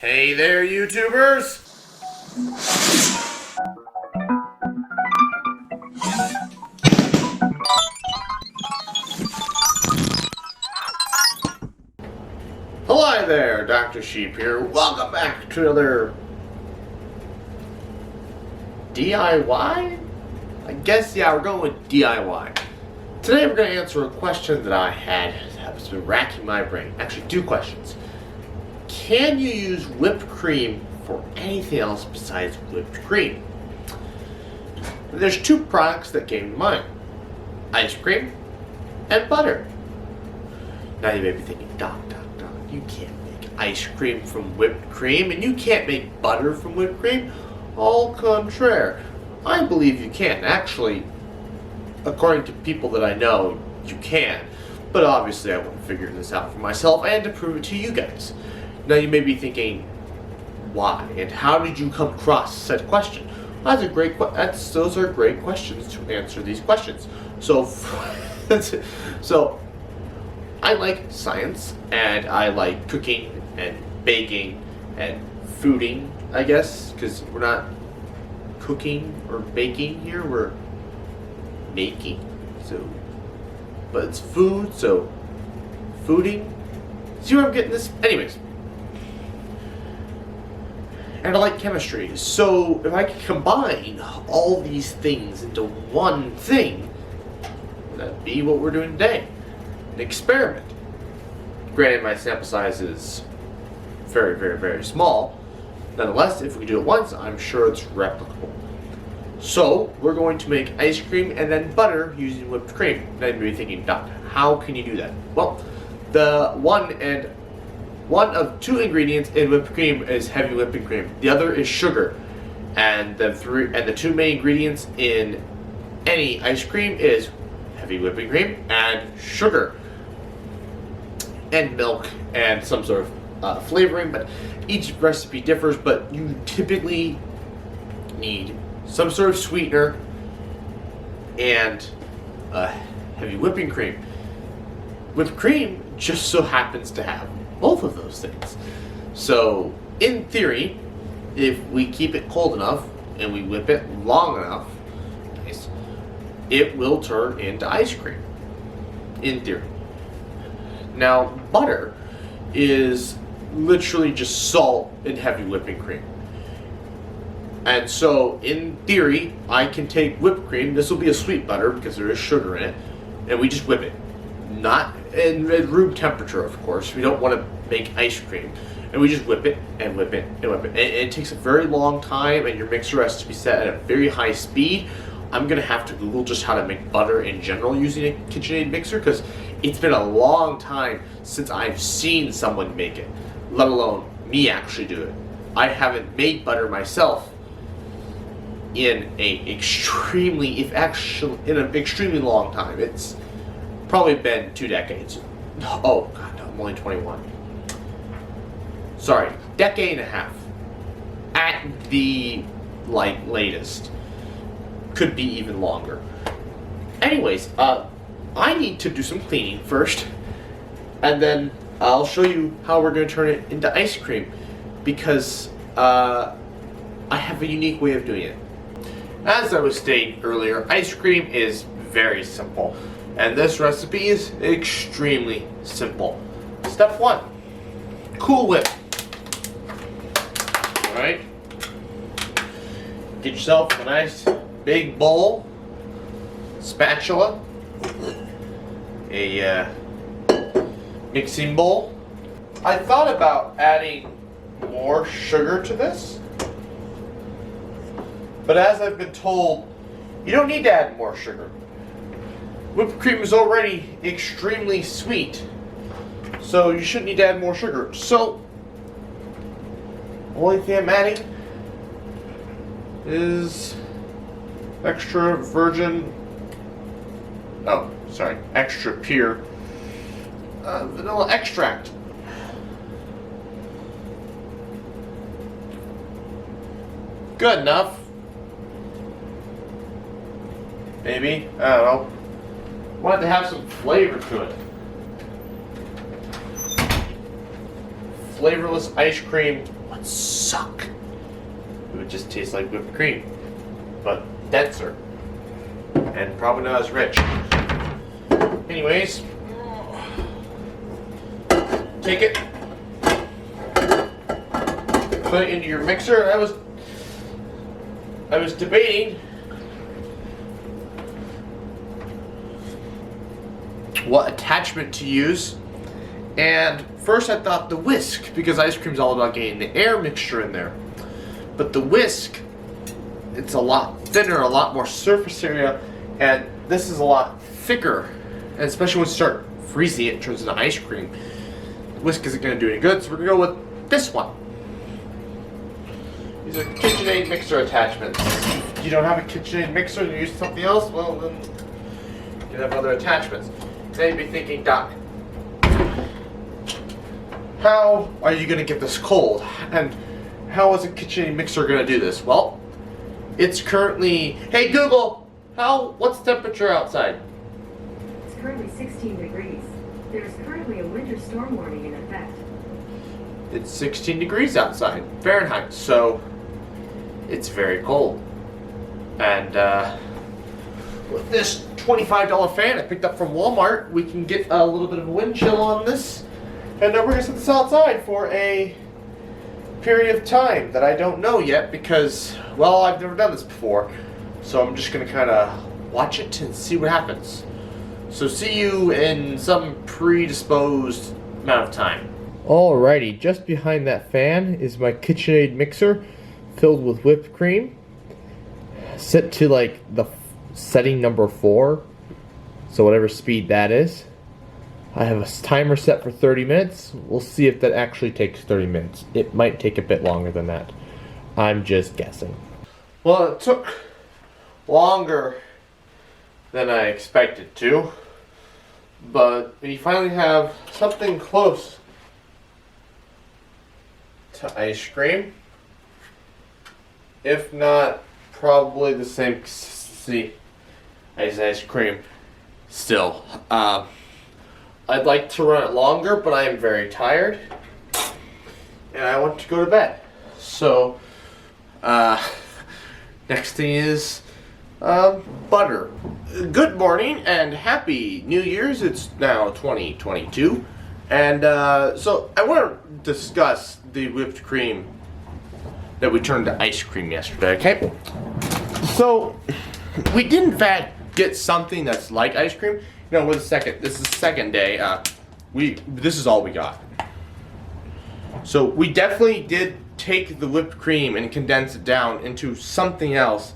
Hey there, YouTubers! Hello there, Dr. Sheep here. Welcome back to another DIY? I guess, yeah, we're going with DIY. Today we're going to answer a question that I had that's been racking my brain. Actually, two questions. Can you use whipped cream for anything else besides whipped cream? There's two products that came to mind. Ice cream and butter. Now you may be thinking, Doc, you can't make ice cream from whipped cream and you can't make butter from whipped cream. Au contraire, I believe you can. Actually, according to people that I know, you can. But obviously I want to figure this out for myself and to prove it to you guys. Now you may be thinking, why and how did you come across said question? Those are great questions to answer these questions. So I like science and I like cooking and baking and fooding, I guess, because we're not cooking or baking here, we're making. But it's food, so fooding. See where I'm getting this? Anyways. And I like chemistry, so if I can combine all these things into one thing, that'd be what we're doing today. An experiment. Granted, my sample size is very, very, very small. Nonetheless, if we do it once, I'm sure it's replicable. So, we're going to make ice cream and then butter using whipped cream. Now you may be thinking, Doc, how can you do that? Well, the one of two ingredients in whipped cream is heavy whipping cream. The other is sugar. And the two main ingredients in any ice cream is heavy whipping cream and sugar. And milk and some sort of flavoring, but each recipe differs, but you typically need some sort of sweetener and heavy whipping cream. Whipped cream just so happens to have both of those things. So, in theory, if we keep it cold enough and we whip it long enough, it will turn into ice cream. In theory. Now, butter is literally just salt and heavy whipping cream. And so, in theory, I can take whipped cream, this will be a sweet butter because there is sugar in it, and we just whip it. Not in room temperature, of course. We don't want to make ice cream. And we just whip it and whip it and whip it. And it takes a very long time, and your mixer has to be set at a very high speed. I'm going to have to Google just how to make butter in general using a KitchenAid mixer, because it's been a long time since I've seen someone make it, let alone me actually do it. I haven't made butter myself in an extremely long time. It's probably been 2 decades. Oh God, no, I'm only 21. Sorry, decade and a half. At the latest. Could be even longer. Anyways, I need to do some cleaning first, and then I'll show you how we're going to turn it into ice cream, because I have a unique way of doing it. As I was stating earlier, ice cream is very simple, and this recipe is extremely simple. Step 1, Cool Whip. Alright, get yourself a nice big bowl, spatula, a mixing bowl. I thought about adding more sugar to this, but as I've been told, you don't need to add more sugar. Whipped cream is already extremely sweet, so you shouldn't need to add more sugar. So, the only thing I'm adding is extra pure vanilla extract. Good enough. Maybe, I don't know. Wanted to have some flavor to it. flavorless ice cream would suck. It would just taste like whipped cream, but denser, and probably not as rich. Anyways, take it, put it into your mixer. I was debating what attachment to use, and first I thought the whisk, because ice cream's all about getting the air mixture in there. But the whisk, it's a lot thinner, a lot more surface area, and this is a lot thicker. And especially when you start freezing it, it turns into ice cream. The whisk isn't going to do any good, so we're going to go with this one. These are KitchenAid mixer attachments. If you don't have a KitchenAid mixer and you use something else, well then you can have other attachments. Now you'd be thinking, Doc, how are you going to get this cold? And how is a KitchenAid mixer going to do this? Well, it's currently... Hey Google, what's the temperature outside? It's currently 16 degrees. There's currently a winter storm warning in effect. It's 16 degrees outside, Fahrenheit, so it's very cold. And with this $25 fan I picked up from Walmart, we can get a little bit of a wind chill on this. And we're going to set this outside for a period of time that I don't know yet because, well, I've never done this before. So I'm just going to kind of watch it and see what happens. So see you in some predisposed amount of time. Alrighty, just behind that fan is my KitchenAid mixer filled with whipped cream. Set to like the setting number 4, so whatever speed that is. I have a timer set for 30 minutes. We'll see if that actually takes 30 minutes. It might take a bit longer than that. I'm just guessing. Well, it took longer than I expected to, but we finally have something close to ice cream. If not, probably the same consistency as ice cream. Still, I'd like to run it longer, but I am very tired, and I want to go to bed. So, next thing is butter. Good morning and happy New Year's. It's now 2022, and so I want to discuss the whipped cream that we turned to ice cream yesterday. Okay, so we did in fact get something that's like ice cream. No, this is the second day. This is all we got. So we definitely did take the whipped cream and condense it down into something else.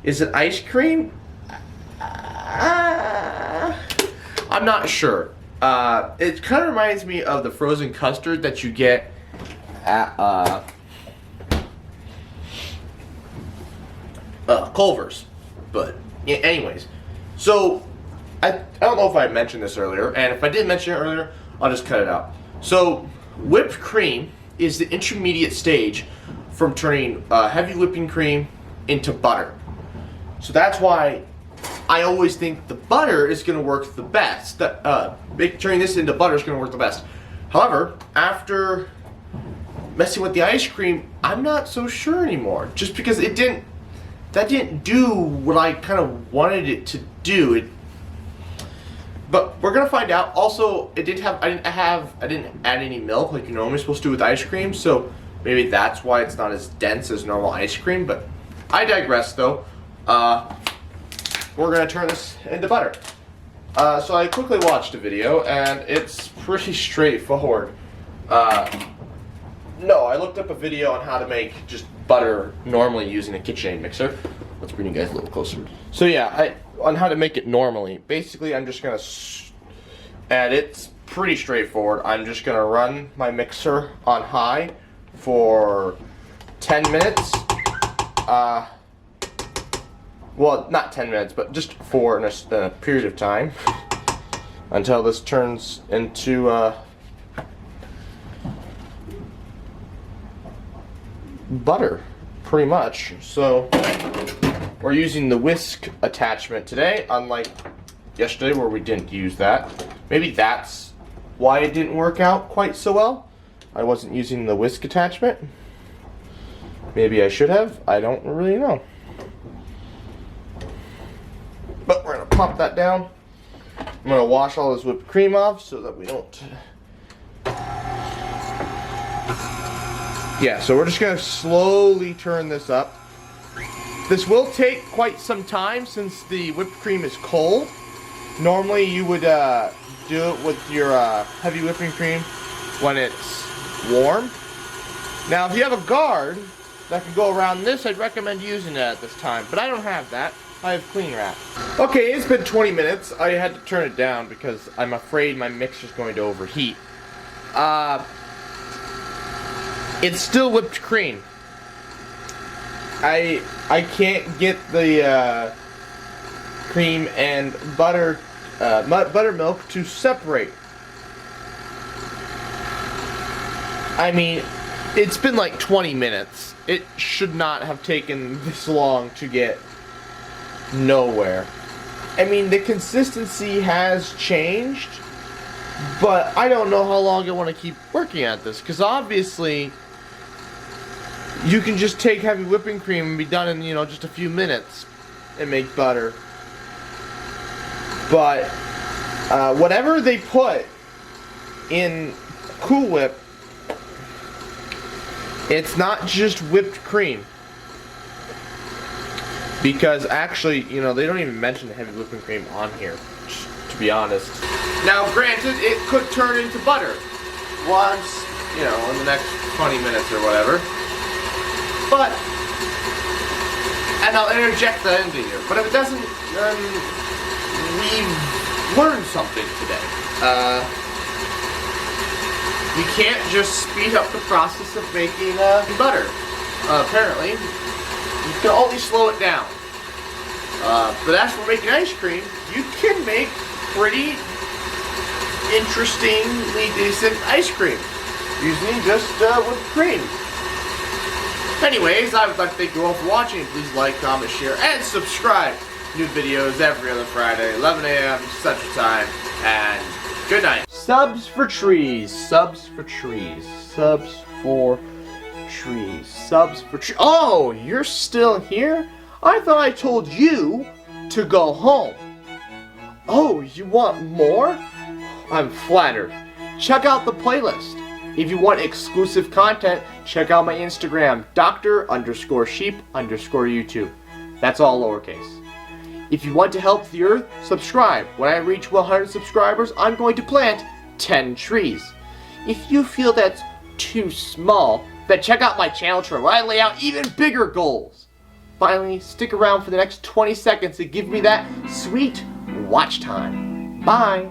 Is it ice cream? I'm not sure. It kind of reminds me of the frozen custard that you get at Culver's. But yeah, anyways, so I don't know if I mentioned this earlier, and if I did mention it earlier, I'll just cut it out. So whipped cream is the intermediate stage from turning heavy whipping cream into butter. So that's why I always think the butter is going to work the best. Turning this into butter is going to work the best. However, after messing with the ice cream, I'm not so sure anymore. Just because that didn't do what I kind of wanted it to do. But we're gonna find out. Also, I didn't add any milk like you're normally supposed to with ice cream, so maybe that's why it's not as dense as normal ice cream. But I digress, though. We're gonna turn this into butter. So I quickly watched a video, and it's pretty straightforward. No, I looked up a video on how to make just butter normally using a KitchenAid mixer. Let's bring you guys a little closer. So yeah, on how to make it normally. Basically, I'm just gonna add it. It's pretty straightforward. I'm just gonna run my mixer on high for 10 minutes. Well, not 10 minutes, but just for a period of time until this turns into butter, pretty much. So we're using the whisk attachment today, unlike yesterday where we didn't use that. Maybe that's why it didn't work out quite so well. I wasn't using the whisk attachment. Maybe I should have. I don't really know. But we're going to pop that down. I'm going to wash all this whipped cream off so that we don't... Yeah, so we're just going to slowly turn this up. This will take quite some time since the whipped cream is cold. Normally you would do it with your heavy whipping cream when it's warm. Now if you have a guard that can go around this, I'd recommend using it at this time. But I don't have that. I have clean wrap. Okay, it's been 20 minutes. I had to turn it down because I'm afraid my mixer's going to overheat. It's still whipped cream. I can't get the cream and buttermilk to separate. I mean, it's been like 20 minutes. It should not have taken this long to get nowhere. I mean, the consistency has changed, but I don't know how long I want to keep working at this, because obviously you can just take heavy whipping cream and be done in, just a few minutes and make butter. But whatever they put in Cool Whip, it's not just whipped cream. Because actually, they don't even mention the heavy whipping cream on here, to be honest. Now, granted, it could turn into butter once, in the next 20 minutes or whatever. But, and I'll interject that into here, but if it doesn't, then we've learned something today. You can't just speed up the process of making butter. Apparently, you can only slow it down. But as for making ice cream, you can make pretty interestingly decent ice cream using just whipped cream. Anyways, I would like to thank you all for watching. Please like, comment, share, and subscribe. New videos every other Friday, 11 a.m. Central Time, and good night. Subs for trees. Subs for trees. Subs for trees. Subs for trees. Oh, you're still here? I thought I told you to go home. Oh, you want more? I'm flattered. Check out the playlist. If you want exclusive content, check out my Instagram, Dr_Sheep_YouTube. That's all lowercase. If you want to help the earth, subscribe. When I reach 100 subscribers, I'm going to plant 10 trees. If you feel that's too small, then check out my channel chart where I lay out even bigger goals. Finally, stick around for the next 20 seconds to give me that sweet watch time. Bye.